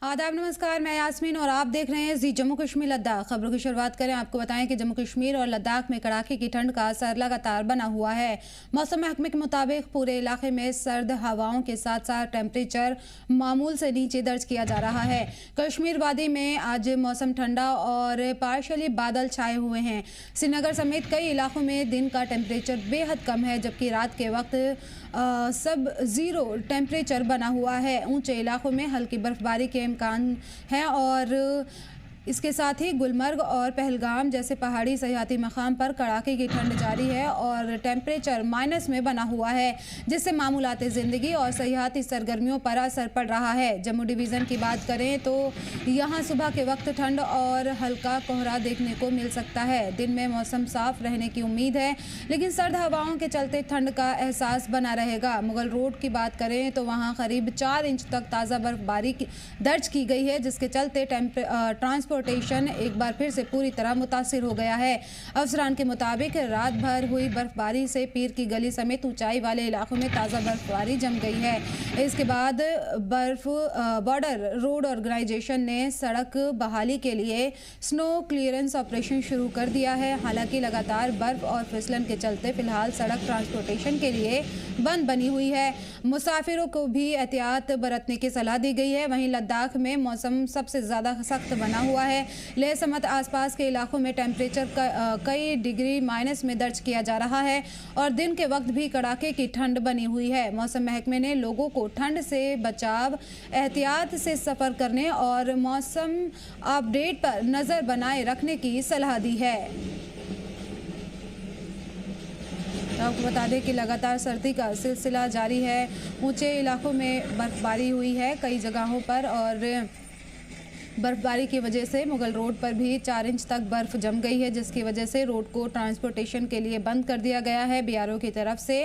आदाब नमस्कार, मैं यास्मीन और आप देख रहे हैं जी जम्मू कश्मीर लद्दाख। खबरों की शुरुआत करें। आपको बताएं कि जम्मू कश्मीर और लद्दाख में कड़ाके की ठंड का असर लगातार बना हुआ है। मौसम महकमे के मुताबिक पूरे इलाके में सर्द हवाओं के साथ साथ टेम्परेचर मामूल से नीचे दर्ज किया जा रहा है। कश्मीर वादी में आज मौसम ठंडा और पार्शियली बादल छाए हुए हैं। श्रीनगर समेत कई इलाकों में दिन का टेम्परेचर बेहद कम है, जबकि रात के वक्त सब ज़ीरो टेम्परेचर बना हुआ है। ऊंचे इलाकों में हल्की बर्फबारी के इम्कान है और इसके साथ ही गुलमर्ग और पहलगाम जैसे पहाड़ी सयाहती मकाम पर कड़ाके की ठंड जारी है और टेम्परेचर माइनस में बना हुआ है, जिससे मामूलाती ज़िंदगी और सयाहती सरगर्मियों पर असर पड़ रहा है। जम्मू डिवीज़न की बात करें तो यहाँ सुबह के वक्त ठंड और हल्का कोहरा देखने को मिल सकता है। दिन में मौसम साफ रहने की उम्मीद है, लेकिन सर्द हवाओं के चलते ठंड का एहसास बना रहेगा। मुगल रोड की बात करें तो वहाँ करीब 4 इंच तक ताज़ा बर्फबारी दर्ज की गई है, जिसके चलते ट्रांसपोर्टेशन एक बार फिर से पूरी तरह मुतासिर हो गया है। अफसरान के मुताबिक रात भर हुई बर्फबारी से पीर की गली समेत ऊंचाई वाले इलाकों में ताज़ा बर्फबारी जम गई है। इसके बाद बॉर्डर रोड ऑर्गेनाइजेशन ने सड़क बहाली के लिए स्नो क्लियरेंस ऑपरेशन शुरू कर दिया है। हालांकि लगातार बर्फ और फिसलन के चलते फिलहाल सड़क ट्रांसपोर्टेशन के लिए बंद बनी हुई है। मुसाफिरों को भी एहतियात बरतने की सलाह दी गई है। वहीं लद्दाख में मौसम सबसे ज़्यादा सख्त बना हुआ है। लेह समत आसपास के इलाकों में टेम्परेचर कई डिग्री माइनस में दर्ज किया जा रहा है और दिन के वक्त भी कड़ाके की ठंड बनी हुई है। मौसम महकमे ने लोगों को ठंड से बचाव, एहतियात से सफ़र करने और मौसम अपडेट पर नज़र बनाए रखने की सलाह दी है। आपको बता दें कि लगातार सर्दी का सिलसिला जारी है। ऊंचे इलाकों में बर्फबारी हुई है कई जगहों पर और बर्फबारी की वजह से मुगल रोड पर भी 4 इंच तक बर्फ जम गई है, जिसकी वजह से रोड को ट्रांसपोर्टेशन के लिए बंद कर दिया गया है। बीआरओ की तरफ से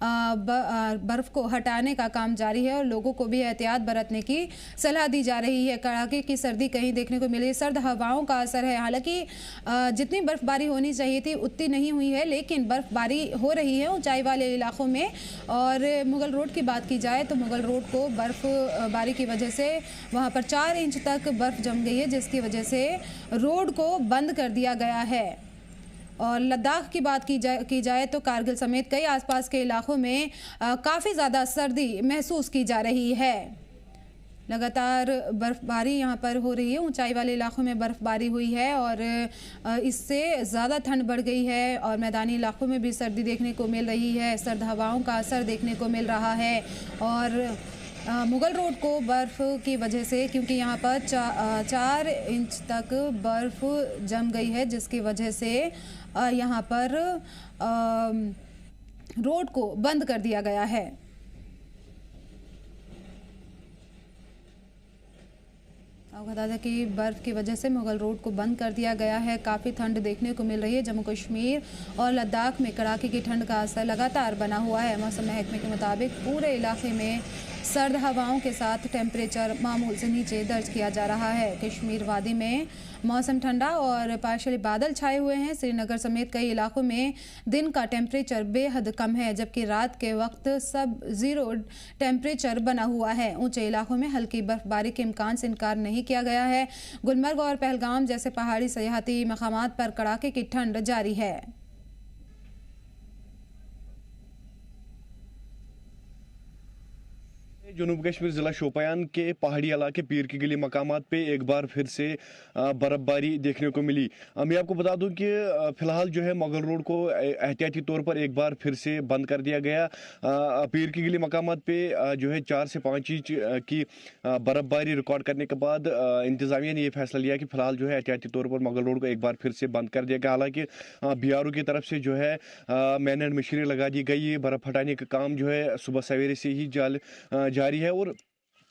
बर्फ को हटाने का काम जारी है और लोगों को भी एहतियात बरतने की सलाह दी जा रही है। कड़ाके की सर्दी कहीं देखने को मिली। सर्द हवाओं का असर है। हालांकि जितनी बर्फबारी होनी चाहिए थी उतनी नहीं हुई है, लेकिन बर्फबारी हो रही है ऊंचाई वाले इलाकों में। और मुगल रोड की बात की जाए तो मुगल रोड को बर्फबारी की वजह से वहाँ पर 4 इंच तक बर्फ जम गई है, जिसकी वजह से रोड को बंद कर दिया गया है। और लद्दाख की बात की जाए तो कारगिल समेत कई आसपास के इलाकों में काफ़ी ज़्यादा सर्दी महसूस की जा रही है। लगातार बर्फबारी यहाँ पर हो रही है। ऊंचाई वाले इलाकों में बर्फबारी हुई है और इससे ज़्यादा ठंड बढ़ गई है और मैदानी इलाकों में भी सर्दी देखने को मिल रही है। सर्द हवाओं का असर देखने को मिल रहा है और मुगल रोड को बर्फ़ की वजह से, क्योंकि यहाँ पर 4 इंच तक बर्फ़ जम गई है, जिसकी वजह से यहाँ पर रोड को बंद कर दिया गया है। आपको बता दें कि बर्फ़ की वजह से मुगल रोड को बंद कर दिया गया है। काफ़ी ठंड देखने को मिल रही है। जम्मू कश्मीर और लद्दाख में कड़ाके की ठंड का असर लगातार बना हुआ है। मौसम महकमे के मुताबिक पूरे इलाके में सर्द हवाओं के साथ टेम्परेचर मामूल से नीचे दर्ज किया जा रहा है। कश्मीर वादी में मौसम ठंडा और पार्शियली बादल छाए हुए हैं। श्रीनगर समेत कई इलाकों में दिन का टेम्परेचर बेहद कम है, जबकि रात के वक्त सब ज़ीरो टेम्परेचर बना हुआ है। ऊंचे इलाकों में हल्की बर्फबारी के इम्कान से इनकार नहीं किया गया है। गुलमर्ग और पहलगाम जैसे पहाड़ी सयाहती मकामात पर कड़ाके की ठंड जारी है। जनूब कश्मीर ज़िला शोपियान के पहाड़ी इलाके पीर की गली मकामात पे एक बार फिर से बर्फबारी देखने को मिली। मैं आपको बता दूं कि फ़िलहाल जो है मुगल रोड को एहतियाती तौर पर एक बार फिर से बंद कर दिया गया। पीर की गली मकामात पे जो है 4 से 5 इंच की बर्फबारी रिकॉर्ड करने के बाद इंतज़ामिया ने यह फैसला लिया कि फ़िलहाल जो है एहतियाती तौर पर मुगल रोड को एक बार फिर से बंद कर दिया गया। हालांकि बीआरओ की तरफ से जो है मैन एंड मशीनें लगा दी गई। ये बर्फ़ हटाने का काम जो है सुबह सवेरे से ही जारी है और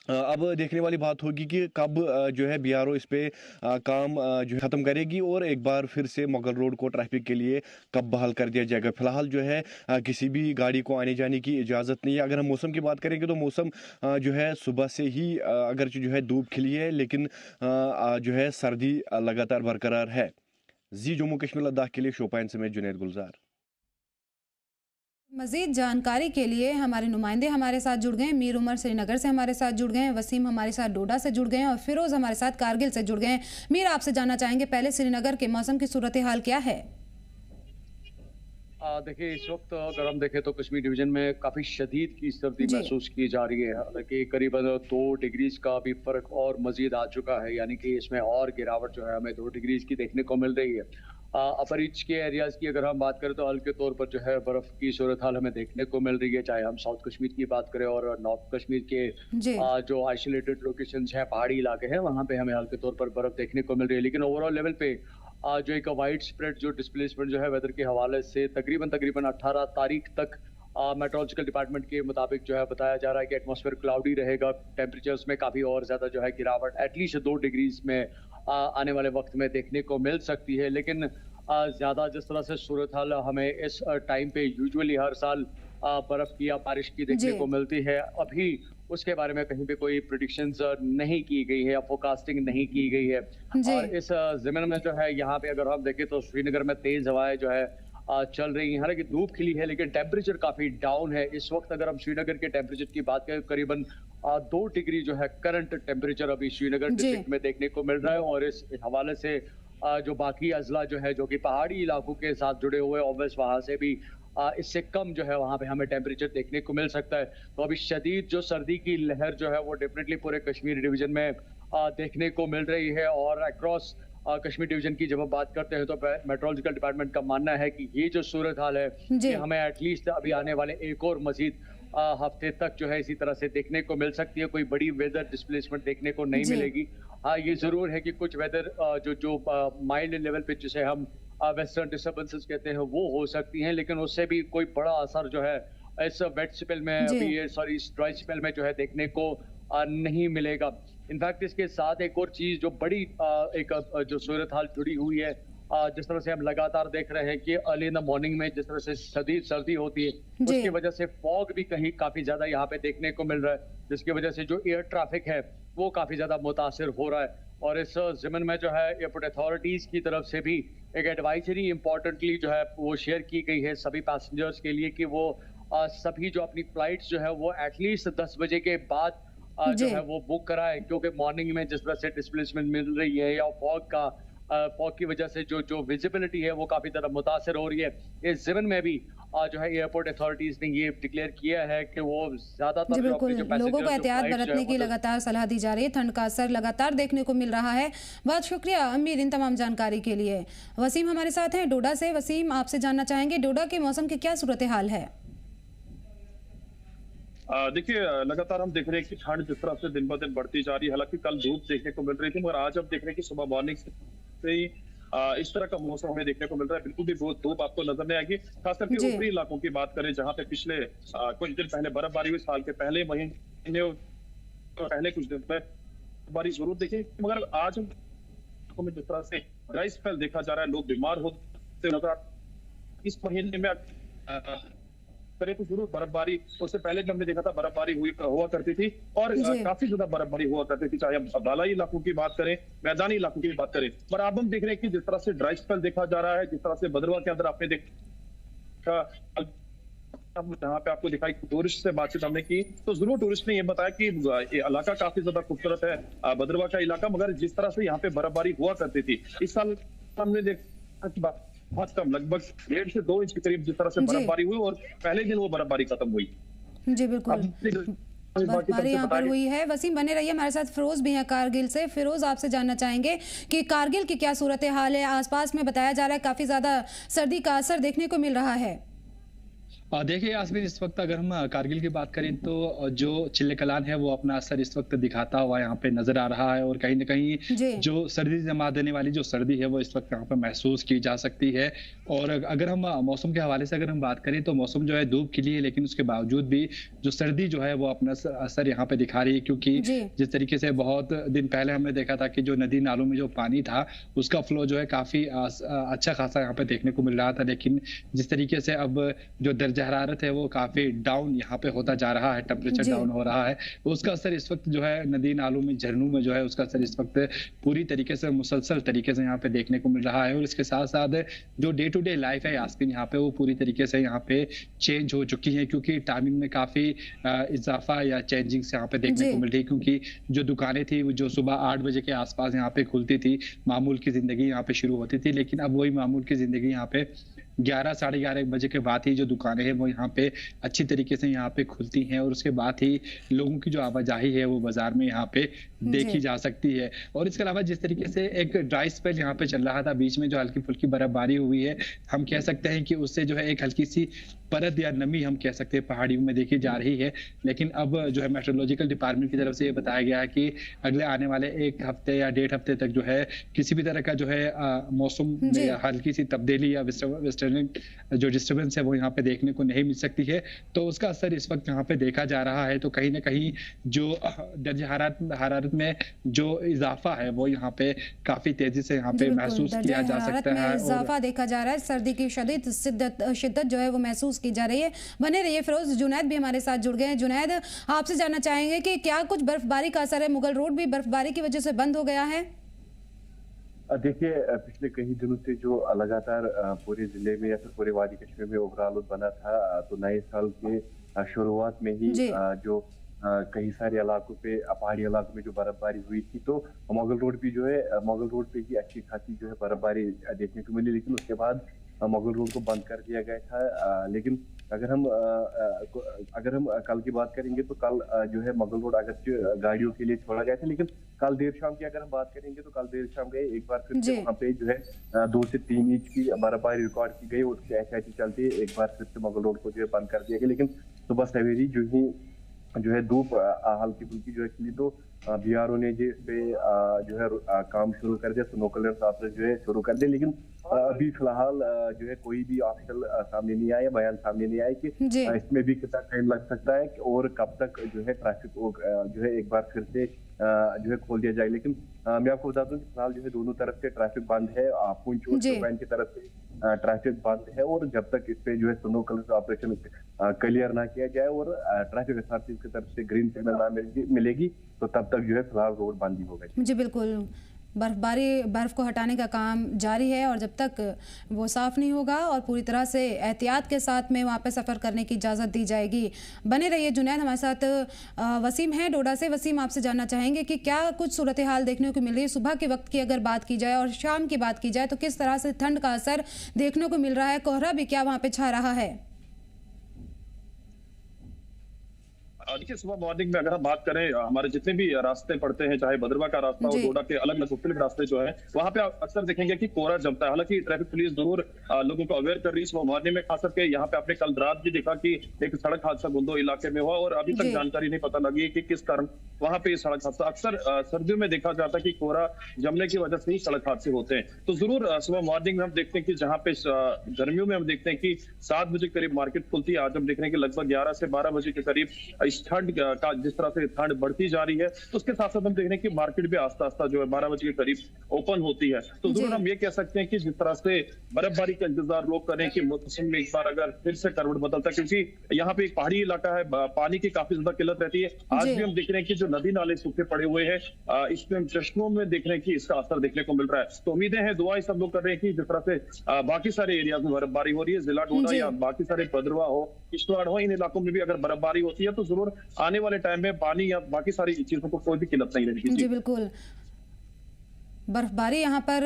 अब देखने वाली बात होगी कि कब जो है बीआरओ इस पे काम जो है ख़त्म करेगी और एक बार फिर से मुगल रोड को ट्रैफिक के लिए कब बहाल कर दिया जाएगा। फिलहाल जो है किसी भी गाड़ी को आने जाने की इजाज़त नहीं है। अगर हम मौसम की बात करेंगे तो मौसम जो है सुबह से ही अगर जो है धूप खिली है, लेकिन जो है सर्दी लगातार बरकरार है। जी जम्मू कश्मीर लद्दाख के लिए शोपियान से मैं जुनैद गुलजार। मजीद जानकारी के लिए हमारे नुमाइंदे हमारे साथ जुड़ गए हैं। मीर उमर श्रीनगर से हमारे साथ जुड़ गए हैं, वसीम हमारे साथ डोडा से जुड़ गए हैं और फिरोज हमारे साथ कारगिल से जुड़ गए हैं। मीर, आपसे जानना चाहेंगे पहले श्रीनगर के मौसम की सूरत हाल क्या है? देखिए, इस वक्त अगर हम देखें तो कश्मीर डिवीजन में काफ़ी शदीद की सर्दी जी महसूस की जा रही है। हालांकि करीबन 2 डिग्रीज का भी फर्क और मजीद आ चुका है, यानी कि इसमें और गिरावट जो है हमें 2 डिग्रीज की देखने को मिल रही है। अपर रीच के एरियाज की अगर हम बात करें तो हल्के तौर पर जो है बर्फ़ की सूरत हाल हमें देखने को मिल रही है, चाहे हम साउथ कश्मीर की बात करें और नॉर्थ कश्मीर के जी जो आइसोलेटेड लोकेशंस हैं, पहाड़ी इलाके हैं, वहाँ पे हमें हल्के तौर पर बर्फ़ देखने को मिल रही है। लेकिन ओवरऑल लेवल पे जो एक वाइड स्प्रेड जो डिस्प्लेसमेंट जो है वेदर के हवाले से तकरीबन 18 तारीख तक मेट्रोलॉजिकल डिपार्टमेंट के मुताबिक जो है बताया जा रहा है कि एटमॉस्फेयर क्लाउडी रहेगा। टेम्परेचर्स में काफ़ी और ज़्यादा जो है गिरावट एटलीस्ट 2 डिग्रीज में आने वाले वक्त में देखने को मिल सकती है। लेकिन ज़्यादा जिस तरह से सूरत हाल हमें इस टाइम पे यूजुअली हर साल बर्फ़ की या बारिश की देखने जी को मिलती है, अभी उसके बारे में कहीं पे कोई प्रिडिक्शंस नहीं की गई है या फोरकास्टिंग नहीं की गई है। जी और इस ज़मीन में जो है यहाँ पे अगर हम देखें तो श्रीनगर में तेज़ हवाएं जो है चल रही हैं। हालांकि धूप खिली है लेकिन टेम्परेचर काफ़ी डाउन है। इस वक्त अगर हम श्रीनगर के टेम्परेचर की बात करें करीबन 2 डिग्री जो है करंट टेम्परेचर अभी श्रीनगर जी डिस्ट्रिक्ट में देखने को मिल रहा है। और इस हवाले से जो बाकी अजला जो है जो कि पहाड़ी इलाकों के साथ जुड़े हुए ऑब्वियस वहाँ से भी इससे कम जो है वहाँ पे हमें टेम्परेचर देखने को मिल सकता है। तो अभी शदीद जो सर्दी की लहर जो है वो डेफिनेटली पूरे कश्मीर डिवीजन में देखने को मिल रही है। और अक्रॉस कश्मीर डिवीजन की जब हम बात करते हैं तो मेट्रोलॉजिकल डिपार्टमेंट का मानना है कि ये जो सूरत हाल है जी ये हमें एटलीस्ट अभी आने वाले एक और मजीद हफ्ते तक जो है इसी तरह से देखने को मिल सकती है। कोई बड़ी वेदर डिस्प्लेसमेंट देखने को नहीं जी मिलेगी। हाँ, ये जरूर है कि कुछ वेदर जो जो माइल्ड लेवल पे जिसे हम वेस्टर्न डिस्टर्बेंसेस कहते हैं वो हो सकती हैं, लेकिन उससे भी कोई बड़ा असर जो है इस वेट स्पेल में जी अभी ये सॉरी इस ड्राई स्पेल में जो है देखने को नहीं मिलेगा। इनफैक्ट इसके साथ एक और चीज जो बड़ी एक जो सूरत हाल जुड़ी हुई है, जिस तरह से हम लगातार देख रहे हैं कि अर्ली इन द मॉर्निंग में जिस तरह से शदीद सर्दी होती है जी उसकी वजह से फॉग भी कहीं काफी ज्यादा यहाँ पे देखने को मिल रहा है, जिसकी वजह से जो एयर ट्रैफिक है वो काफी ज्यादा मुतासिर हो रहा है। और इस ज़मीन में जो है एयरपोर्ट अथॉरिटीज की तरफ से भी एक एडवाइजरी इंपॉर्टेंटली जो है वो शेयर की गई है सभी पैसेंजर्स के लिए कि वो सभी जो अपनी फ्लाइट्स जो है वो एटलीस्ट 10 बजे के बाद जो जी है वो बुक कराएं, क्योंकि मॉर्निंग में जिस तरह से डिस्प्लेसमेंट मिल रही है या फॉग की वजह से जो जो विजिबिलिटी है वो काफी तरह मुतासर हो रही है। इस ज़मीन में भी जो है एयरपोर्ट अथॉरिटीज ने ये डिक्लेयर किया है कि वो ज्यादातर जी जो बिल्कुल, अपने जो लोगों को पैसेंजर्स जो एहतियात फ्लाइट्स जो है बरतने की वो लगातार सलाह दी जा रही है। ठंड का असर लगातार देखने को मिल रहा है। बहुत शुक्रिया अमीर इन तमाम जानकारी के लिए। वसीम हमारे साथ हैं डोडा से। वसीम, आपसे जानना चाहेंगे डोडा के मौसम की क्या सूरत हाल है? देखिए, लगातार हम देख रहे हैं कि ठंड जिस तरह से दिन ब दिन बढ़ती जा रही है। हालांकि कल धूप देखने को मिल रही थी, मगर आज हम देख रहे हैं कि सुबह मॉर्निंग से ही इस तरह का मौसम हमें देखने को मिल रहा है। बिल्कुल भी बहुत धूप आपको नजर नहीं आएगी। खास करके जी ऊपरी इलाकों की बात करें जहाँ पे पिछले कुछ दिन पहले बर्फबारी हुई, साल के पहले महीने पहले कुछ दिन में बर्फबारी जरूर देखी, मगर आज हम जिस तरह से ड्राई स्पेल देखा जा रहा है, लोग बीमार होते नजर इस महीने में करें तो जरूर बर्फबारी उससे पहले भी हमने देखा था बर्फबारी हुआ करती थी और जी काफी ज्यादा बर्फबारी हुआ करती थी, चाहे हम बालाई इलाकों की बात करें, मैदानी इलाकों की बात करें। पर अब हम देख रहे हैं कि जिस तरह से ड्राई स्पेल देखा जा रहा है, जिस तरह से भद्रवा के अंदर आपने देखा, जहाँ पे आपको दिखाई टूरिस्ट से बातचीत हमने की तो जरूर टूरिस्ट ने ये बताया कि ये इलाका काफी ज्यादा खूबसूरत है, भद्रवा का इलाका, मगर जिस तरह से यहाँ पे बर्फबारी हुआ करती थी इस साल हमने देखा कि बहुत कम, लगभग 1.5 से 2 इंच के करीब जिस तरह से जी बर्फबारी हुई और पहले दिन वो बर्फबारी खत्म हुई। जी बिल्कुल, अब बर्फबारी यहाँ पर हुई है। वसीम बने रहिए हमारे साथ। फिरोज भी हैं कारगिल से। फिरोज, आपसे जानना चाहेंगे कि कारगिल की क्या सूरत हाल है? आसपास में बताया जा रहा है काफी ज्यादा सर्दी का असर देखने को मिल रहा है। देखिए यास्मीन, इस वक्त अगर हम कारगिल की बात करें तो जो चिल्ले कलान है वो अपना असर इस वक्त दिखाता हुआ यहाँ पे नजर आ रहा है और कहीं ना कहीं जी जो सर्दी जमा देने वाली जो सर्दी है वो इस वक्त यहाँ पे महसूस की जा सकती है। और अगर हम मौसम के हवाले से अगर हम बात करें तो मौसम जो है धूप खिली है, लेकिन उसके बावजूद भी जो सर्दी जो है वो अपना असर यहाँ पे दिखा रही है, क्योंकि जी जिस तरीके से बहुत दिन पहले हमने देखा था कि जो नदी नालों में जो पानी था उसका फ्लो जो है काफी अच्छा खासा यहाँ पे देखने को मिल रहा था, लेकिन जिस तरीके से अब जो दर्जा हरारत है वो काफी डाउन यहाँ पे होता जा रहा है, टेम्परेचर डाउन हो रहा है। उसका असर इस वक्त जो है नदी नालों में, झरनों में जो है उसका असर इस वक्त पूरी तरीके से मुसलसल तरीके से यहाँ पे देखने को मिल रहा है। और इसके साथ साथ जो डे टू डे लाइफ है यास्मीन यहाँ पे, वो पूरी तरीके से यहाँ पे चेंज हो चुकी है, क्योंकि टाइमिंग में काफी इजाफा या चेंजिंग यहाँ पे देखने को मिल रही है। क्योंकि जो दुकानें थी जो सुबह 8 बजे के आसपास यहाँ पे खुलती थी, मामूल की जिंदगी यहाँ पे शुरू होती थी, लेकिन अब वही मामूल की जिंदगी यहाँ पे 11 साढ़े 11 बजे के बाद ही जो दुकानें हैं वो यहाँ पे अच्छी तरीके से यहाँ पे खुलती हैं, और उसके बाद ही लोगों की जो आवाजाही है वो बाजार में यहाँ पे देखी जा सकती है। और इसके अलावा जिस तरीके से एक ड्राई स्पेल यहाँ पे चल रहा था, बीच में जो हल्की फुल्की बर्फबारी हुई है, हम कह सकते हैं कि उससे जो है एक हल्की सी परत या नमी हम कह सकते हैं पहाड़ियों में देखी जा रही है। लेकिन अब जो है मेट्रोलॉजिकल डिपार्टमेंट की तरफ से ये बताया गया है कि अगले आने वाले 1 हफ्ते या 1.5 हफ्ते तक जो है किसी भी तरह का जो है मौसम में हल्की सी तब्दीली या वेस्टर्न जो डिस्टर्बेंस है वो यहाँ पे देखने को नहीं मिल सकती है। तो उसका असर इस वक्त यहाँ पे देखा जा रहा है। तो कहीं ना कहीं जो दर्ज हरारत में जो इजाफा है वो यहाँ पे काफी तेजी से यहाँ पे महसूस किया जा सकता है। इजाफा देखा जा रहा है, सर्दी की शदीद शिद्दत जो है वो महसूस की जा रही है। बने रहिए फिरोज, जुनैद भी हमारे साथ जुड़ गए हैं। जुनैद, आपसे जानना चाहेंगे कि क्या कुछ बर्फबारी का असर है? मुगल रोड भी बर्फबारी की वजह से बंद हो गया है? देखिए, पिछले कई दिनों से जो लगातार पूरे जिले में या फिर पूरे वादी कश्मीर में उबराल बना था, तो नए साल के शुरुआत में ही जो कई सारे इलाकों पे, पहाड़ी इलाकों में जो बर्फबारी हुई थी, तो मुगल रोड भी जो है, मुगल रोड पे ही अच्छी खासी जो है बर्फबारी देखने को मिली। लेकिन उसके बाद मुगल रोड को बंद कर दिया गया था। लेकिन अगर हम कल की बात करेंगे तो कल जो है मुगल रोड अगर गाड़ियों के लिए छोड़ा गया था, लेकिन कल देर शाम की अगर हम बात करेंगे तो कल देर शाम गए एक बार फिर से वहाँ पे जो है 2 से 3 इंच की बर्फबारी रिकॉर्ड की गई। उसके ऐसे चलते एक बार फिर से मुगल रोड को जो है बंद कर दिया गया। लेकिन सुबह सवेरी जो है धूप हल्की फुल्की जो है खिली, तो बीआरओ ने जो है काम शुरू कर दिया, स्नो कलर्स ऑपरेशन जो है शुरू कर दिया। लेकिन अभी फिलहाल जो है कोई भी ऑफिशियल सामने नहीं आया, बयान सामने नहीं आया कि इसमें भी कितना टाइम लग सकता है और कब तक जो है ट्रैफिक जो है एक बार फिर से जो है खोल दिया जाए। लेकिन मैं आपको बता दूं कि फिलहाल जो है दोनों तरफ से ट्रैफिक बंद है, पुंछ और शोपियान की तरफ से ट्रैफिक बंद है। और जब तक इस पे जो है स्नो कलर्स ऑपरेशन क्लियर ना किया जाए और ट्रैफिक अथॉरिटी की तरफ से ग्रीन सिग्नल ना मिलेगी, तो तब तक जो है फिलहाल रोड बंद ही होगा। जी बिल्कुल, बर्फ को हटाने का काम जारी है और जब तक वो साफ नहीं होगा और पूरी तरह से एहतियात के साथ में वहाँ पे सफ़र करने की इजाज़त दी जाएगी। बने रहिए जुनैद, हमारे साथ वसीम है डोडा से। वसीम, आपसे जानना चाहेंगे कि क्या कुछ सूरत हाल देखने को मिल रही है? सुबह के वक्त की अगर बात की जाए और शाम की बात की जाए तो किस तरह से ठंड का असर देखने को मिल रहा है? कोहरा भी क्या वहाँ पे छा रहा है? देखिए, सुबह मॉर्निंग में अगर हम बात करें, हमारे जितने भी रास्ते पड़ते हैं, चाहे भद्रवा का रास्ता हो, डोडा के अलग अलग मुख्तलिफ रास्ते जो है, वहाँ पे आप अक्सर देखेंगे कि कोहरा जमता है। हालांकि ट्रैफिक पुलिस जरूर लोगों को अवेयर कर रही है सुबह मॉर्निंग में, खास करके यहाँ पे आपने कल रात भी देखा कि एक सड़क हादसा गुंदो इलाके में हुआ और अभी तक जानकारी नहीं पता लगी कि किस कारण वहाँ पे सड़क हादसा। अक्सर सर्दियों में देखा जाता है कि कोहरा जमने की वजह से ही सड़क हादसे होते हैं। तो जरूर सुबह मॉर्निंग में हम देखते हैं कि जहाँ पे गर्मियों में हम देखते हैं कि 7 बजे करीब मार्केट खुलती है, आज हम देख रहे हैं कि लगभग 11 से 12 बजे के करीब इस ठंड का जिस तरह से ठंड बढ़ती जा रही है, तो उसके साथ साथ हम देख रहे हैं कि मार्केट भी आस्ता आस्ता जो है 12 बजे के करीब ओपन होती है। तो जरूर हम ये कह सकते हैं कि जिस तरह से बर्फबारी का इंतजार लोग करें कि मौसम में एक बार अगर फिर से करवट बदलता है, क्योंकि यहाँ पे एक पहाड़ी इलाका है, पानी की काफी ज्यादा किल्लत रहती है। आज भी हम देख रहे हैं कि जो नदी नाले सूखे पड़े हुए हैं, इसमें हम चश्मों में देख रहे हैं कि इसका असर देखने को मिल रहा है। तो उम्मीदें हैं, दुआएं सब लोग कर रहे हैं कि जिस तरह से बाकी सारे एरियाज में बर्फबारी हो रही है, जिला डोडा या बाकी सारे भद्रवा हो, किश्तवाड़ हो, इन इलाकों में भी अगर बर्फबारी होती है तो जरूर आने वाले टाइम में पानी या बाकी सारी चीजों को कोई भी किल्लत नहीं रहेगी। जी बिल्कुल, बर्फबारी यहाँ पर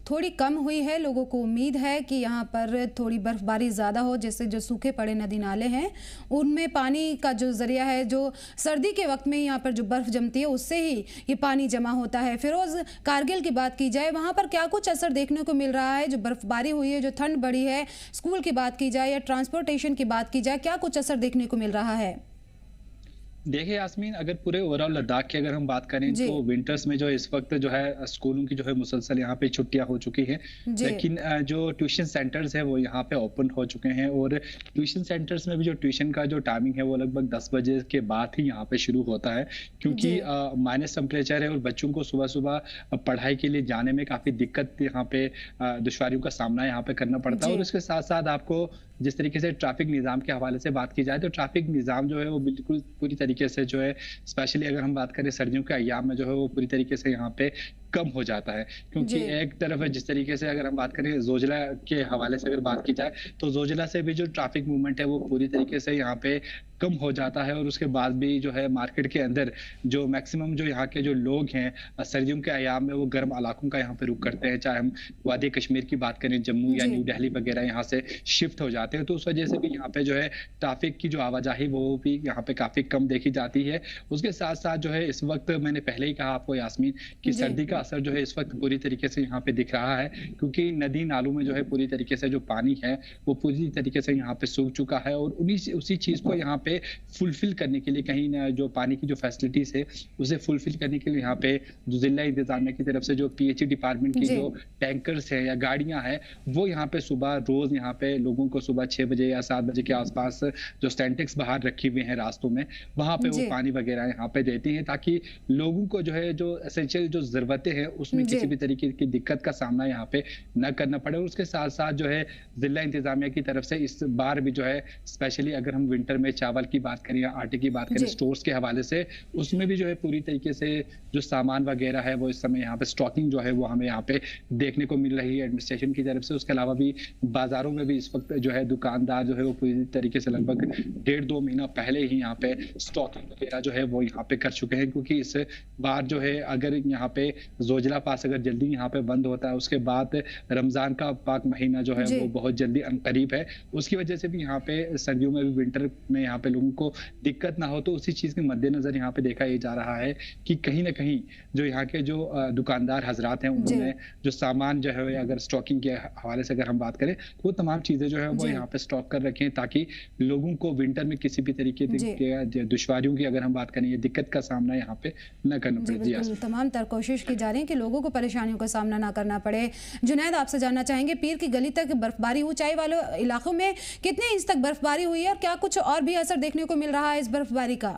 थोड़ी कम हुई है, लोगों को उम्मीद है कि यहाँ पर थोड़ी बर्फबारी ज़्यादा हो, जैसे जो सूखे पड़े नदी नाले हैं उनमें पानी का जो जरिया है, जो सर्दी के वक्त में यहाँ पर जो बर्फ़ जमती है उससे ही ये पानी जमा होता है। फिरोज़, कारगिल की बात की जाए, वहाँ पर क्या कुछ असर देखने को मिल रहा है? जो बर्फबारी हुई है, जो ठंड बढ़ी है, स्कूल की बात की जाए या ट्रांसपोर्टेशन की बात की जाए, क्या कुछ असर देखने को मिल रहा है? देखिए यास्मीन, अगर पूरे ओवरऑल लद्दाख की अगर हम बात करें तो विंटर्स में जो इस वक्त जो है स्कूलों की जो है मुसलसल यहाँ पे छुट्टियां हो चुकी हैं, लेकिन जो ट्यूशन सेंटर्स है वो यहाँ पे ओपन हो चुके हैं। और ट्यूशन सेंटर्स में भी जो ट्यूशन का जो टाइमिंग है वो लगभग 10 बजे के बाद ही यहाँ पे शुरू होता है, क्योंकि माइनस टेम्परेचर है और बच्चों को सुबह सुबह पढ़ाई के लिए जाने में काफी दिक्कत यहाँ पे दुश्वारियों का सामना यहाँ पे करना पड़ता है। और उसके साथ साथ आपको जिस तरीके से ट्रैफिक निज़ाम के हवाले से बात की जाए तो ट्रैफिक निज़ाम जो है वो बिल्कुल पूरी तरीके से जो है, स्पेशली अगर हम बात करें सर्दियों के अय्याम में जो है वो पूरी तरीके से यहाँ पे कम हो जाता है। क्योंकि एक तरफ है, जिस तरीके से अगर हम बात करें जोजिला के हवाले से अगर बात की जाए तो जोजिला से भी जो ट्रैफिक मूवमेंट है वो पूरी तरीके से यहाँ पे कम हो जाता है। और उसके बाद भी जो है मार्केट के अंदर जो मैक्सिमम जो यहाँ के जो लोग हैं सर्दियों के अय्याम में वो गर्म इलाकों का यहाँ पे रुख करते हैं, चाहे हम वादी कश्मीर की बात करें, जम्मू या न्यू दिल्ली वगैरह यहाँ से शिफ्ट हो जाते हैं। तो उस वजह से भी यहाँ पे जो है ट्रैफिक की जो आवाजाही वो भी यहाँ पे काफी कम देखी जाती है। उसके साथ साथ जो है इस वक्त मैंने पहले ही कहा आपको यास्मीन कि सर्दी का असर जो है इस वक्त पूरी तरीके से यहाँ पे दिख रहा है, क्योंकि नदी नालों में जो है पूरी तरीके से जो पानी है वो पूरी तरीके से यहाँ पे सूख चुका है। और उसी चीज को यहाँ पे फुलफिल करने के लिए कहीं ना जो पानी की जो फैसिलिटीज है उसे फुलफिल करने के लिए यहाँ पे जिला इंतजामिया की तरफ से जो पीएचई डिपार्टमेंट की जो टैंकर्स है या गाड़ियां हैं वो यहाँ पे सुबह रोज यहाँ पे लोगों को सुबह 6 बजे या 7 बजे के आसपास जो स्टैंटेक्स बाहर रखी हुए हैं रास्तों में, वहां पे वो पानी वगैरह यहाँ पे देती हैं ताकि लोगों को जो है जो एसेंशियल जो जरूरतें हैं उसमें किसी भी तरीके की दिक्कत का सामना यहाँ पे न करना पड़े। और उसके साथ साथ जो है जिला इंतजामिया की तरफ से इस बार भी जो है स्पेशली अगर हम विंटर में चावल की बात करें या आटे की बात करें स्टोर्स के हवाले से, उसमें भी जो है पूरी तरीके से जो सामान वगैरह है वो इस समय यहाँ पे स्टॉकिंग जो है वो हमें यहाँ पे देखने को मिल रही है एडमिनिस्ट्रेशन की तरफ से। उसके अलावा भी बाजारों में भी इस वक्त जो है दुकानदार जो है वो पूरी तरीके से लगभग 1.5-2 महीना पहले ही यहाँ पे स्टॉकिंग वगैरह जो है वो यहाँ पे कर चुके हैं, क्योंकि इस बार जो है अगर यहाँ पे जोजिला पास अगर जल्दी यहाँ पे बंद होता है उसके बाद रमजान का पाक महीना जो है वो बहुत जल्दी करीब है, उसकी वजह से भी यहाँ पे सर्दियों में भी विंटर में यहाँ पे लोगों को दिक्कत ना हो। तो उसी चीज के मद्देनजर यहाँ पे देखा ये जा रहा है कि कहीं ना कहीं जो यहाँ के जो दुकानदार हजरात हैं उन्होंने जो सामान जो है अगर स्टॉकिंग के हवाले से अगर हम बात करें तो वो तमाम चीजें जो है वो यहाँ पे स्टॉक कर रखें ताकि लोगों को विंटर में किसी भी तरीके की दुश्वारियों की अगर हम बात करें दिक्कत का सामना यहाँ पे न करना पड़े। तमाम तर कोशिश की जा रही है कि लोगों को परेशानियों का सामना ना करना पड़े। जुनैद, आपसे जानना चाहेंगे पीर की गली तक बर्फबारी, ऊंचाई वाले इलाकों में कितने इंच तक बर्फबारी हुई है और क्या कुछ और भी असर देखने को मिल रहा है इस बर्फबारी का?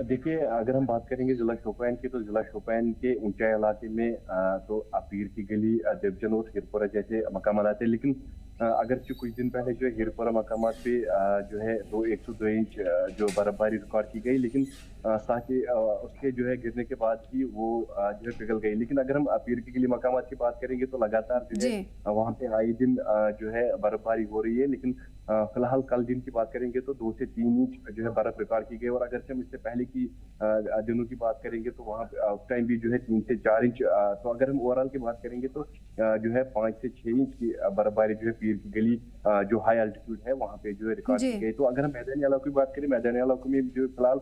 देखिए, अगर हम बात करेंगे जिला शोपियान की तो जिला शोपियान के ऊंचाई इलाके में तो पीर की गली, देवचंद और हिरपुरा जैसे मकाम आते हैं, लेकिन अगर कुछ दिन पहले जो है हिरपुरा मकामात पे जो है 102 इंच जो बर्फबारी रिकॉर्ड की गई, लेकिन साथ ही उसके जो है गिरने के बाद ही वो जो है पिघल गई। लेकिन अगर हम पीर की गली मकामात की बात करेंगे तो लगातार जो है वहाँ पे आए दिन जो है बर्फबारी हो रही है, लेकिन फिलहाल कल दिन की बात करेंगे तो 2 से 3 इंच जो है बर्फ रिकॉर्ड की गई। और अगर हम इससे पहले की दिनों की बात करेंगे तो वहाँ उस टाइम भी जो है 3 से 4 इंच। तो अगर हम ओवरऑल की बात करेंगे तो जो है 5 से 6 इंच की बर्फबारी जो है पीर की गली जो हाई एल्टीट्यूड है वहाँ पे जो है रिकॉर्ड की गई। तो अगर हम मैदानी इलाकों की बात करें, मैदानी इलाकों में जो फिलहाल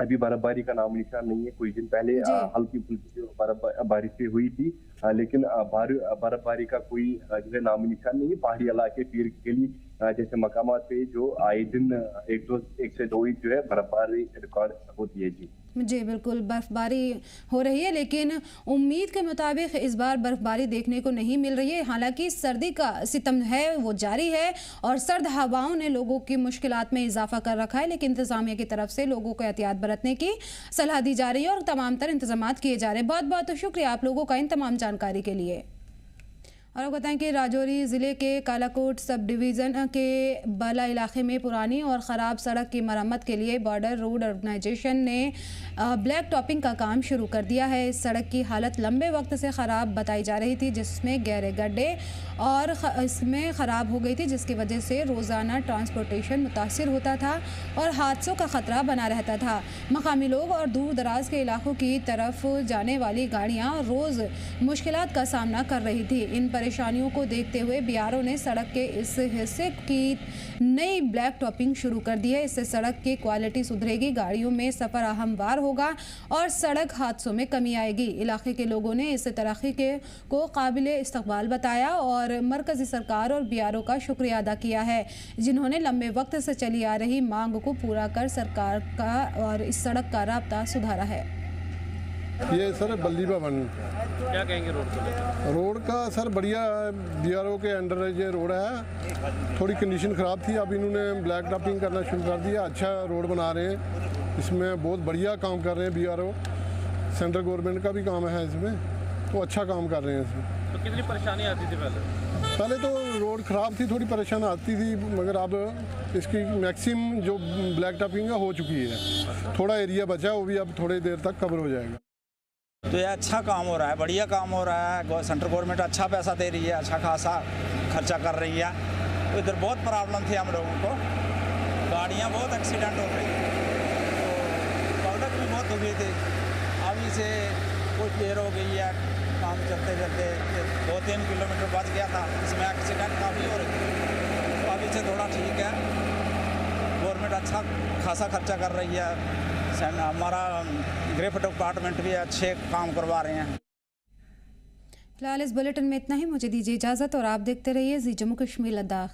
अभी बर्फबारी का नाम निशान नहीं है। कुछ दिन पहले हल्की फुल्की बारिश भी हुई थी, लेकिन बर्फबारी का कोई जो है नाम निशान नहीं है। पहाड़ी इलाके पीर की गली जैसे मकामात पे जो आए दिन 1 से 2 इंच जो है बर्फबारी रिकॉर्ड होती है। जी बिल्कुल, बर्फबारी हो रही है, लेकिन उम्मीद के मुताबिक इस बार बर्फबारी देखने को नहीं मिल रही है। हालांकि सर्दी का सितम है वो जारी है और सर्द हवाओं ने लोगों की मुश्किलात में इजाफा कर रखा है, लेकिन इंतजामिया की तरफ से लोगों को एहतियात बरतने की सलाह दी जा रही है और तमाम तर इंतजाम किए जा रहे हैं। बहुत बहुत शुक्रिया आप लोगों का इन तमाम जानकारी के लिए। और आपको बताएं कि राजौरी ज़िले के कालाकोट सब डिवीज़न के बाला इलाके में पुरानी और ख़राब सड़क की मरम्मत के लिए बॉर्डर रोड ऑर्गेनाइजेशन ने ब्लैक टॉपिंग का काम शुरू कर दिया है। इस सड़क की हालत लंबे वक्त से ख़राब बताई जा रही थी, जिसमें गहरे गड्ढे और इसमें ख़राब हो गई थी, जिसकी वजह से रोज़ाना ट्रांसपोर्टेशन मुतासिर होता था और हादसों का ख़तरा बना रहता था। मकामी लोग और दूर दराज के इलाकों की तरफ जाने वाली गाड़ियाँ रोज़ मुश्किलात का सामना कर रही थी। इन परेशानियों को देखते हुए बीआरओ ने सड़क के इस हिस्से की नई ब्लैक टॉपिंग शुरू कर दी है। इससे सड़क की क्वालिटी सुधरेगी, गाड़ियों में सफ़र हमवार होगा और सड़क हादसों में कमी आएगी। इलाके के लोगों ने इस तरक्की को काबिल इस्तकबाल बताया और मरकज़ी सरकार और बीआरओ का शुक्रिया अदा किया है, जिन्होंने लंबे वक्त से चली आ रही मांग को पूरा कर सरकार का और इस सड़क का राब्ता सुधारा है। ये सर बल्ली भवन, क्या कहेंगे रोड को? रोड का सर बढ़िया बीआरओ के अंडर ये रोड है। थोड़ी कंडीशन ख़राब थी, अब इन्होंने ब्लैक टॉपिंग करना शुरू कर दिया। अच्छा रोड बना रहे हैं, इसमें बहुत बढ़िया काम कर रहे हैं बीआरओ। सेंट्रल गवर्नमेंट का भी काम है इसमें, तो अच्छा काम कर रहे हैं इसमें। तो कितनी परेशानी आती थी पहले? पहले तो रोड ख़राब थी, थोड़ी परेशान आती थी, मगर अब इसकी मैक्सिमम जो ब्लैक टॉपिंग हो चुकी है। थोड़ा एरिया बचा है, वो भी अब थोड़ी देर तक कवर हो जाएगा। तो ये अच्छा काम हो रहा है, बढ़िया काम हो रहा है। सेंट्रल गवर्नमेंट अच्छा पैसा दे रही है, अच्छा खासा खर्चा कर रही है। तो इधर बहुत प्रॉब्लम थी हम लोगों को, गाड़ियाँ बहुत एक्सीडेंट हो गई, तो पब्लिक भी बहुत दुखी थी। अभी से कुछ देर हो गई है काम चलते चलते, 2-3 किलोमीटर बच गया था, इसमें एक्सीडेंट काफ़ी हो रही थी। तो अभी से थोड़ा ठीक है, गवर्नमेंट अच्छा खासा खर्चा कर रही है, हमारा ग्रेफ डिपार्टमेंट भी अच्छे काम करवा रहे हैं। फिलहाल इस बुलेटिन में इतना ही, मुझे दीजिए इजाज़त और आप देखते रहिए जी जम्मू कश्मीर लद्दाख।